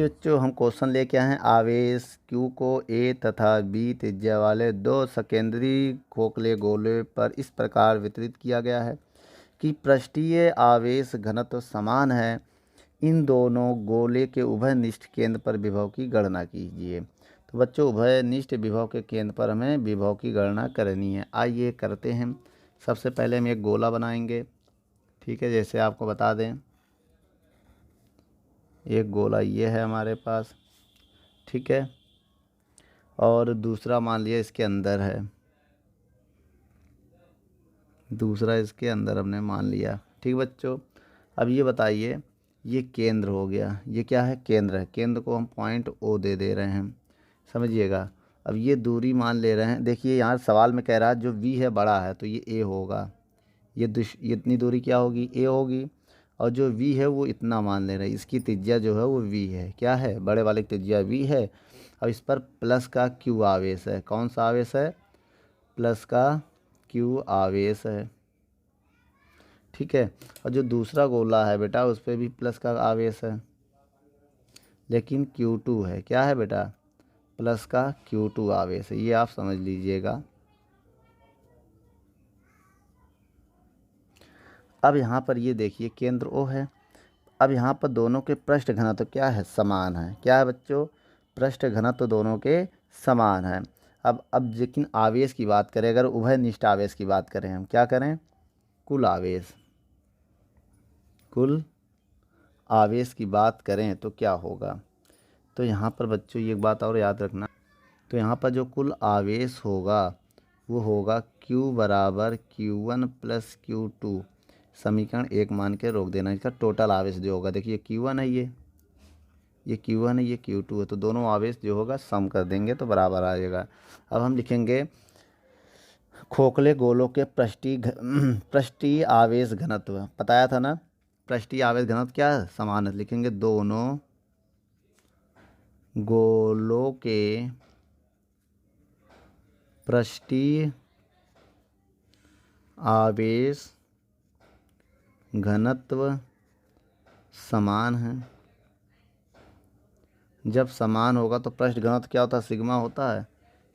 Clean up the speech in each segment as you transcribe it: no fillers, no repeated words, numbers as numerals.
देखिए बच्चों, हम क्वेश्चन लेके आए हैं। आवेश Q को A तथा B त्रिज्या वाले दो सकेंद्री खोखले गोले पर इस प्रकार वितरित किया गया है कि पृष्ठीय आवेश घनत्व समान है। इन दोनों गोले के उभयनिष्ठ केंद्र पर विभव की गणना कीजिए। तो बच्चों, उभयनिष्ठ विभव के केंद्र पर हमें विभव की गणना करनी है। आइए करते हैं। सबसे पहले हम एक गोला बनाएंगे। ठीक है, जैसे आपको बता दें, एक गोला ये है हमारे पास। ठीक है, और दूसरा मान लिया इसके अंदर है, दूसरा इसके अंदर हमने मान लिया। ठीक बच्चों, अब ये बताइए, ये केंद्र हो गया, ये क्या है? केंद्र है। केंद्र को हम पॉइंट O दे रहे हैं, समझिएगा। अब ये दूरी मान ले रहे हैं। देखिए यहाँ सवाल में कह रहा है जो V है बड़ा है तो ये A होगा, ये इतनी दूरी क्या होगी? A होगी। और जो V है वो इतना मान ले रहे हैं, इसकी त्रिज्या जो है वो V है। क्या है? बड़े वाले की त्रिज्या V है। अब इस पर प्लस का Q आवेश है। कौन सा आवेश है? प्लस का Q आवेश है। ठीक है, और जो दूसरा गोला है बेटा उस पर भी प्लस का आवेश है, लेकिन Q2 है। क्या है बेटा? प्लस का Q2 आवेश है। ये आप समझ लीजिएगा। अब यहाँ पर ये देखिए, केंद्र O है। अब यहाँ पर दोनों के पृष्ठ घनत्व क्या है? समान है। क्या है बच्चों? पृष्ठ घनत्व दोनों के समान है। अब लेकिन आवेश की बात करें, अगर उभयनिष्ठ आवेश की बात करें, हम क्या करें? कुल आवेश, कुल आवेश की बात करें तो क्या होगा? तो यहाँ पर बच्चों ये एक बात और याद रखना। तो यहाँ पर जो कुल आवेश होगा वो होगा Q बराबर Q1 प्लस Q2। समीकरण 1 मान के रोक देना। इसका टोटल आवेश जो होगा, देखिए Q1 है, ये Q1 है, ये Q2 है, तो दोनों आवेश जो होगा सम कर देंगे तो बराबर आ जाएगा। अब हम लिखेंगे खोखले गोलों के पृष्ठीय आवेश घनत्व। बताया था ना, पृष्ठीय आवेश घनत्व क्या है? समान है। लिखेंगे दोनों गोलों के पृष्ठीय आवेश घनत्व समान है। जब समान होगा तो पृष्ठ घनत्व क्या होता है? सिग्मा होता है।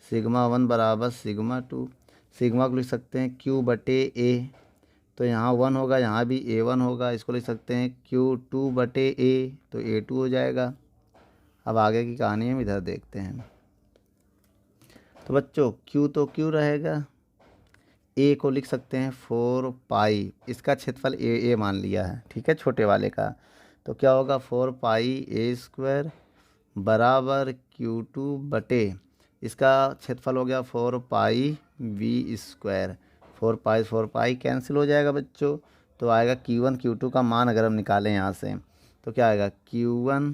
सिग्मा 1 बराबर सिग्मा 2। सिग्मा को लिख सकते हैं Q बटे A, तो यहाँ 1 होगा, यहाँ भी A1 होगा। इसको लिख सकते हैं Q2 बटे A, तो A2 हो जाएगा। अब आगे की कहानी हम इधर देखते हैं। तो बच्चों Q तो Q रहेगा, A को लिख सकते हैं 4 पाई, इसका क्षेत्रफल A मान लिया है। ठीक है, छोटे वाले का। तो क्या होगा? 4 पाई A स्क्वायर बराबर Q2 बटे, इसका क्षेत्रफल हो गया 4 पाई V स्क्वायर। 4 पाई कैंसिल हो जाएगा बच्चों, तो आएगा Q1 Q2 का मान अगर हम निकालें यहाँ से तो क्या आएगा? Q1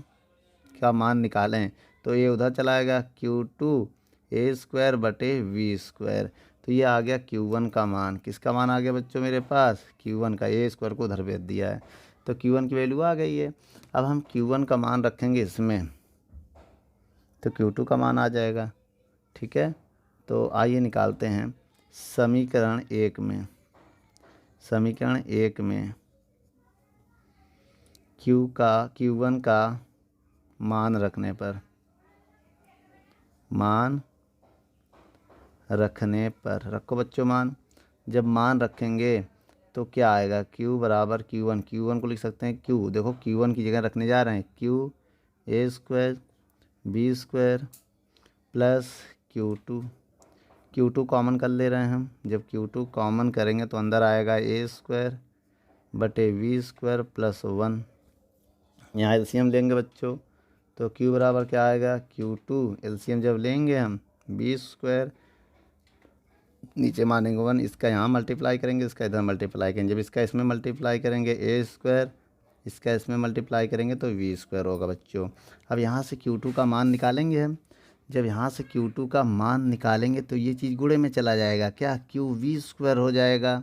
का मान निकालें तो ये उधर चलाएगा, Q2 A स्क्वायर बटे V स्क्वायर। तो ये आ गया Q1 का मान। किसका मान आ गया बच्चों मेरे पास? Q1 का। A स्क्वायर को उधर भेज दिया है तो Q1 की वैल्यू आ गई है। अब हम Q1 का मान रखेंगे इसमें तो Q2 का मान आ जाएगा। ठीक है, तो आइए निकालते हैं। समीकरण 1 में, समीकरण 1 में Q1 का मान रखने पर, मान रखने पर रखो बच्चों मान। जब मान रखेंगे तो क्या आएगा? Q बराबर Q1 को लिख सकते हैं Q, देखो Q1 की जगह रखने जा रहे हैं Q A square B square plus Q2 common कर ले रहे हैं हम। जब Q2 कॉमन करेंगे तो अंदर आएगा A स्क्वायर बटे V स्क्वायर प्लस 1। यहाँ एलसीएम लेंगे बच्चों तो Q बराबर क्या आएगा? Q2 एलसीएम जब लेंगे हम B स्क्वायर, नीचे मानेंगे 1, इसका यहाँ मल्टीप्लाई करेंगे, इसका इधर मल्टीप्लाई करेंगे। जब इसका इसमें मल्टीप्लाई करेंगे A स्क्वायर, इसका इसमें मल्टीप्लाई करेंगे तो V स्क्वायर होगा बच्चों। अब यहाँ से Q2 का मान निकालेंगे हम। जब यहाँ से Q2 का मान निकालेंगे तो ये चीज़ गुणे में चला जाएगा, क्या? QV स्क्वायर हो जाएगा।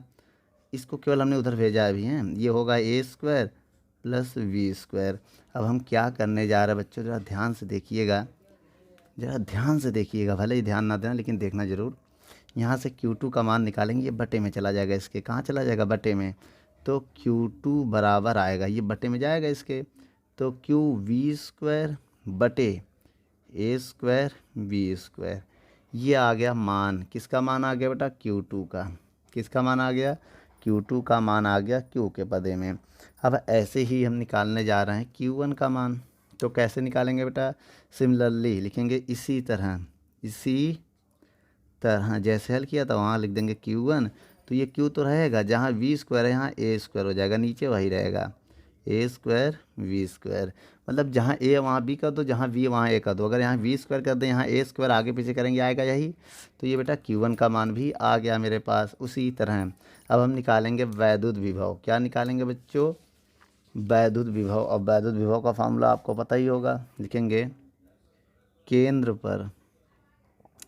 इसको केवल हमने उधर भेजा अभी है, ये होगा A square plus V square. अब हम क्या करने जा रहे हैं बच्चों? ज़रा ध्यान से देखिएगा, ज़रा ध्यान से देखिएगा, भले ही ध्यान ना देना लेकिन देखना ज़रूर। यहाँ से Q2 का मान निकालेंगे, ये बटे में चला जाएगा, इसके कहाँ चला जाएगा? बटे में। तो Q2 बराबर आएगा, ये बटे में जाएगा इसके, तो QV स्क्वायर बटे ए स्क्वायर बी स्क्वायर। ये आ गया मान, किसका मान आ गया बेटा, Q2 का। किसका मान आ गया, Q2 का मान आ गया Q के पदे में। अब ऐसे ही हम निकालने जा रहे हैं Q1 का मान। तो कैसे निकालेंगे बेटा, सिमिलरली लिखेंगे इसी तरह जैसे हल किया था वहाँ लिख देंगे Q1। तो ये Q तो रहेगा, जहाँ V स्क्वायर है यहाँ A स्क्वायर हो जाएगा, नीचे वही रहेगा ए स्क्वायर वी स्क्वायर। मतलब जहाँ ए वहाँ बी कर दो, जहाँ वी वहाँ ए कर दो। अगर यहाँ वी स्क्वायर कर दें, यहाँ ए स्क्वायर आगे पीछे करेंगे आएगा यही। तो ये बेटा Q1 का मान भी आ गया मेरे पास। उसी तरह अब हम निकालेंगे वैद्युत विभव। क्या निकालेंगे बच्चों, वैद्युत विभव। और वैद्युत विभव का फार्मूला आपको पता ही होगा, लिखेंगे केंद्र पर,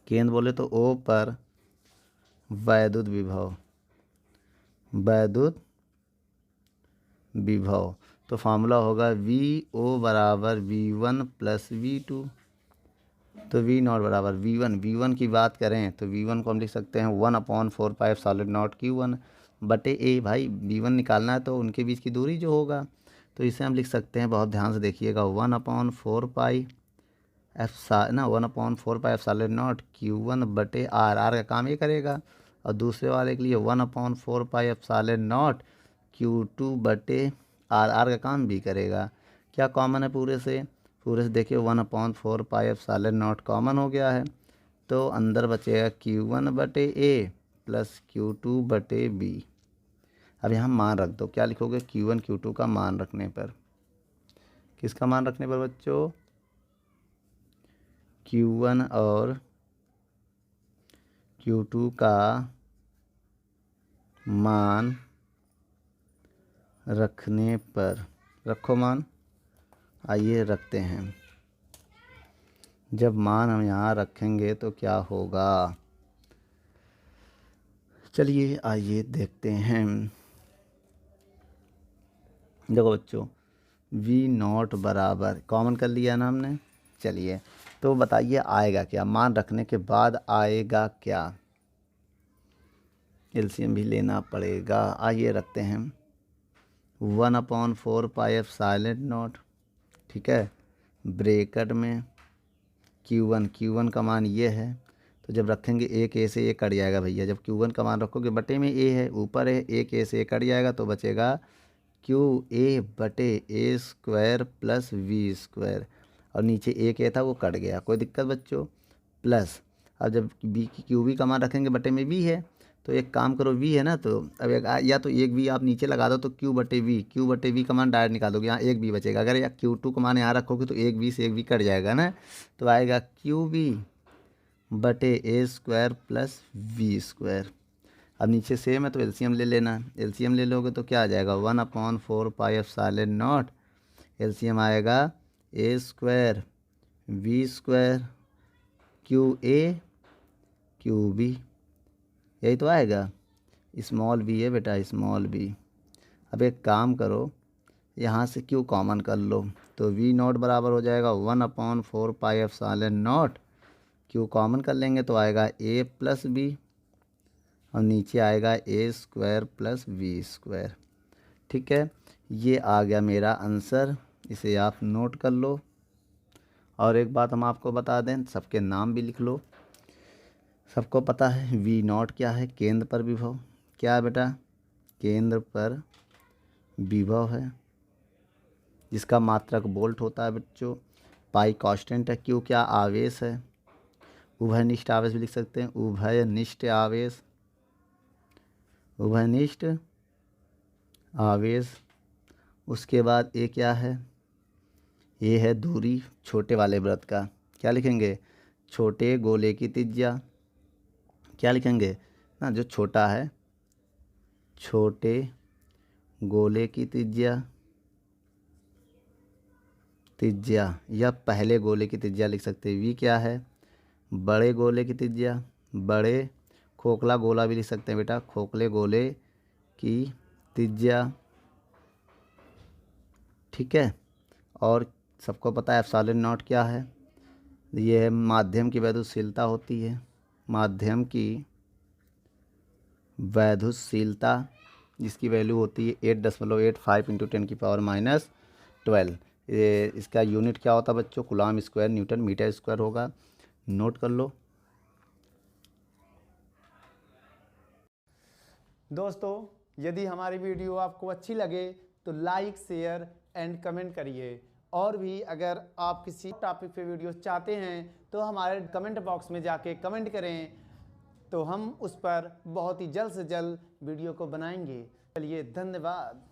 केंद्र बोले तो ओ पर वैद्युत विभव, वैद्युत विभव। तो फार्मूला होगा VO बराबर V1 प्लस V2। तो V0 बराबर V1 की बात करें तो V1 को हम लिख सकते हैं 1/4πε0 Q1 बटे A। भाई V1 निकालना है तो उनके बीच की दूरी जो होगा, तो इसे हम लिख सकते हैं, बहुत ध्यान से देखिएगा, 1/4πε0 Q1 बटे R का काम ये करेगा। और दूसरे वाले के लिए 1/4πε0 Q2 बटे R का काम भी करेगा। क्या कॉमन है पूरे से, देखिए 1/4πε0 कॉमन हो गया है। तो अंदर बचेगा Q1 बटे A प्लस Q2 बटे B। अब यहाँ मान रख दो, क्या लिखोगे, Q1 Q2 का मान रखने पर, किसका मान रखने पर बच्चों, Q1 और Q2 का मान रखने पर। रखो मान, आइए रखते हैं। जब मान हम यहाँ रखेंगे तो क्या होगा, चलिए आइए देखते हैं। देखो बच्चों, V0 बराबर कॉमन कर लिया ना हमने। चलिए तो बताइए आएगा क्या, मान रखने के बाद आएगा क्या, एलसीएम भी लेना पड़ेगा। आइए रखते हैं 1/4πε0, ठीक है, ब्रैकेट में Q1 का मान ये है। तो जब रखेंगे एक ए से ए कट जाएगा भैया, जब Q1 का मान रखोगे बटे में ए है, ऊपर है, एक ए से ए कट जाएगा तो बचेगा QA बटे ए स्क्वायर प्लस वी स्क्वायर। और नीचे एक ए था वो कट गया, कोई दिक्कत बच्चों, प्लस। अब जब बी की QB का मान रखेंगे बटे में V है, तो एक काम करो, V है ना, तो अब या तो एक V आप नीचे लगा दो तो Q बटे V का मान डायरेक्ट निकाल दोगे, यहाँ एक V बचेगा। अगर या Q2 का मान यहाँ रखोगे तो एक V से एक V कट जाएगा ना, तो आएगा QB बटे ए स्क्वायर प्लस वी स्क्वायर। अब नीचे सेम है तो एलसीएम ले लेना, एलसीएम ले लोगे तो क्या आ जाएगा, 1/4πε0, एलसीएम आएगा A square V square QA QB, यही तो आएगा। स्मॉल b है बेटा, स्मॉल b। अब एक काम करो, यहाँ से Q कॉमन कर लो, तो V0 बराबर हो जाएगा 1/4πε0, Q कॉमन कर लेंगे तो आएगा A प्लस B, और नीचे आएगा A square plus we square. ठीक है, ये आ गया मेरा आंसर, इसे आप नोट कर लो। और एक बात हम आपको बता दें, सबके नाम भी लिख लो। सबको पता है V0 क्या है, केंद्र पर विभव। क्या है बेटा, केंद्र पर विभव है, जिसका मात्रक वोल्ट होता है बच्चों। पाई कांस्टेंट है, Q क्या आवेश है, उभयनिष्ठ आवेश भी लिख सकते हैं, उभयनिष्ठ आवेश, उभयनिष्ठ आवेश। उसके बाद ए क्या है, ये है दूरी छोटे वाले वृत्त का, क्या लिखेंगे, छोटे गोले की त्रिज्या। क्या लिखेंगे ना, जो छोटा है, छोटे गोले की त्रिज्या, या पहले गोले की त्रिज्या लिख सकते हैं। वी क्या है, बड़े गोले की त्रिज्या, बड़े खोखला गोला भी लिख सकते हैं बेटा, खोखले गोले की त्रिज्या। ठीक है, और सबको पता है एप्सिलॉन नॉट क्या है, ये है माध्यम की वैद्युतशीलता होती है, माध्यम की वैद्युतशीलता, जिसकी वैल्यू होती है 8.85 × 10⁻12। ये इसका यूनिट क्या होता है बच्चों, coulomb square newton meter square होगा, नोट कर लो। दोस्तों यदि हमारी वीडियो आपको अच्छी लगे तो लाइक शेयर एंड कमेंट करिए, और भी अगर आप किसी टॉपिक पे वीडियो चाहते हैं तो हमारे कमेंट बॉक्स में जाके कमेंट करें, तो हम उस पर बहुत ही जल्द से जल्द वीडियो को बनाएंगे। चलिए धन्यवाद।